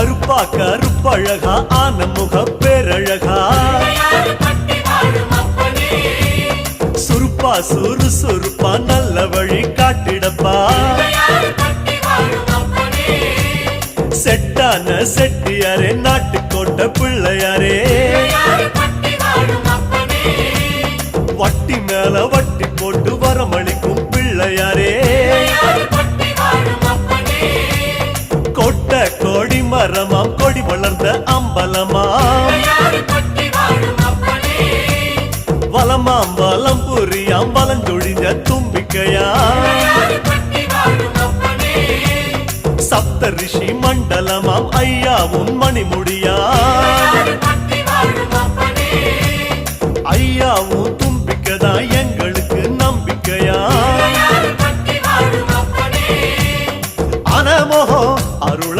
கருப்பா கருப்பழகா ஆன முக பேரழகா சுருப்பா சுறுசுறுப்பா நல்ல வழி காட்டிடப்பா செட்டான செட்டியாரே நாட்டுக்கோட்டை பிள்ளையாரே வட்டி மேல வட்டி போட்டு வரமளிக்கும் பிள்ளையாரே கொட்ட கொடி மரமாம் கொடி வளர்ந்த அம்பலமாம் வலமாம் வலம் புரியாம் வலஞ்சொழிஞ்ச தும்பிக்கையாம் சப்த ரிஷி மண்டலமாம் ஐயாவும் மணிமுடியா ஐயாவும் தும்பிக்கதான்